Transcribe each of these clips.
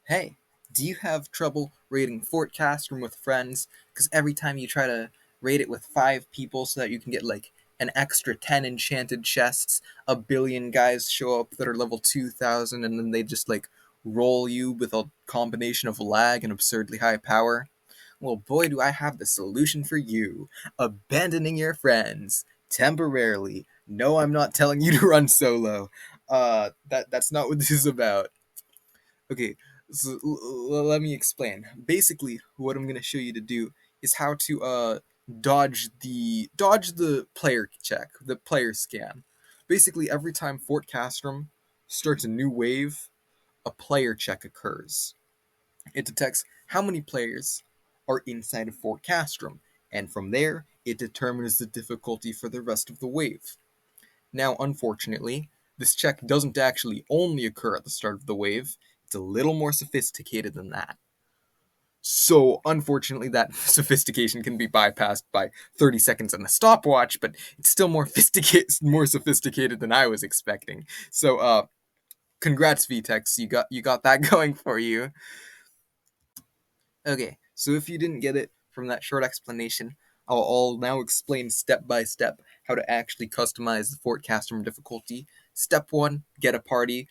Hey, do you have trouble raiding Fort Castrum with friends? Because every time you try to raid it with 5 people so that you can get like an extra 10 enchanted chests, a billion guys show up that are level 2000 and then they just like roll you with a combination of lag and absurdly high power? Well, boy, do I have the solution for you. Abandoning your friends. Temporarily. No, I'm not telling you to run solo. That's not what this is about. Okay, so let me explain. Basically, what I'm gonna show you to do is how to dodge the player check, the player scan. Basically, every time Fort Castrum starts a new wave, a player check occurs. It detects how many players are inside of Fort Castrum, and from there, it determines the difficulty for the rest of the wave. Now, unfortunately, this check doesn't actually only occur at the start of the wave, it's a little more sophisticated than that. So, unfortunately, that sophistication can be bypassed by 30 seconds on a stopwatch, but it's still more sophisticated than I was expecting. So, congrats, VTEX, you got that going for you. Okay, so if you didn't get it from that short explanation, I'll now explain step by step how to actually customize the Fort Castrum difficulty. Step 1, get a party.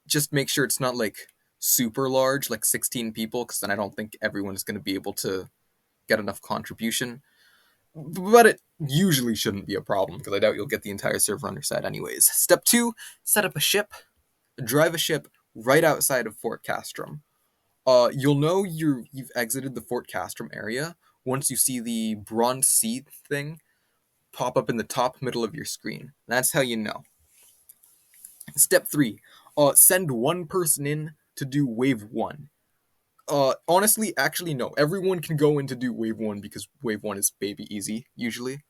Just make sure it's not like super large, like 16 people, because then I don't think everyone is going to be able to get enough contribution. But it usually shouldn't be a problem, because I doubt you'll get the entire server on your side anyways. Step 2, set up a ship. Drive a ship right outside of Fort Castrum. You'll know you've exited the Fort Castrum area once you see the bronze sea thing pop up in the top middle of your screen. That's how you know. Step 3, send one person in to do wave 1. Honestly, actually, no. Everyone can go in to do wave 1 because wave 1 is baby easy, usually.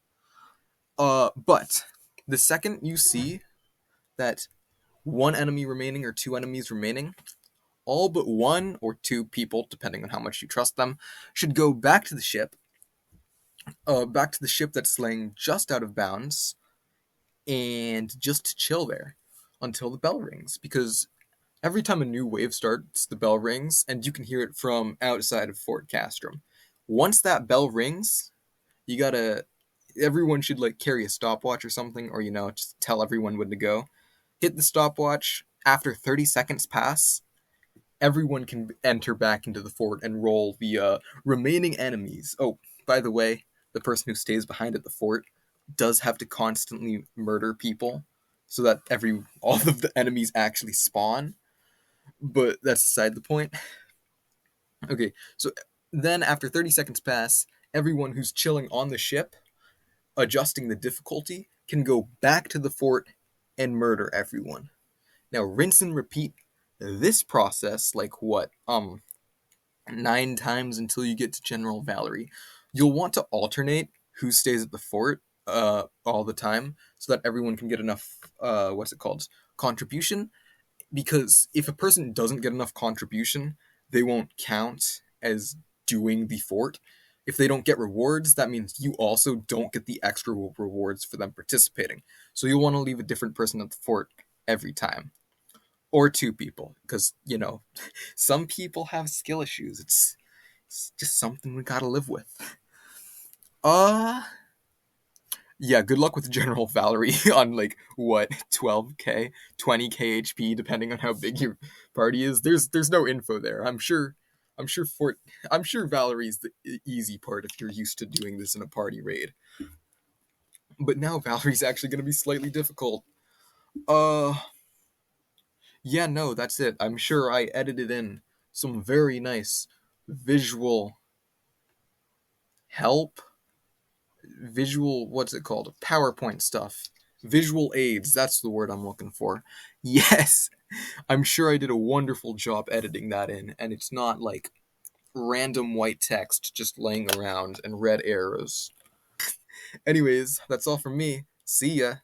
But the second you see that one enemy remaining or two enemies remaining, all but one or two people, depending on how much you trust them, should go back to the ship that's laying just out of bounds, and just chill there until the bell rings. Because every time a new wave starts, the bell rings, and you can hear it from outside of Fort Castrum. Once that bell rings, you gotta. Everyone should like carry a stopwatch or something, or just tell everyone when to go. Hit the stopwatch. After 30 seconds pass, everyone can enter back into the fort and roll the remaining enemies. Oh, by the way, the person who stays behind at the fort does have to constantly murder people so that all of the enemies actually spawn. But that's beside the point. Okay, so then after 30 seconds pass, everyone who's chilling on the ship, adjusting the difficulty, can go back to the fort and murder everyone. Now rinse and repeat this process like what 9 times until you get to General Valerie. You'll want to alternate who stays at the fort all the time so that everyone can get enough what's it called, contribution. Because if a person doesn't get enough contribution, they won't count as doing the fort. If they don't get rewards, that means you also don't get the extra rewards for them participating. So you'll want to leave a different person at the fort every time, or two people, because some people have skill issues. It's just something we gotta live with. Uh yeah, good luck with General Valerie on like what, 12k, 20k HP, depending on how big your party is. There's no info there. I'm sure Valerie's the easy part if you're used to doing this in a party raid. But now Valerie's actually gonna be slightly difficult. Uh yeah, no, that's it. I'm sure I edited in some very nice visual help, visual, what's it called? PowerPoint stuff. Visual aids, that's the word I'm looking for. Yes, I'm sure I did a wonderful job editing that in, and it's not like random white text just laying around and red arrows. Anyways, that's all from me. See ya.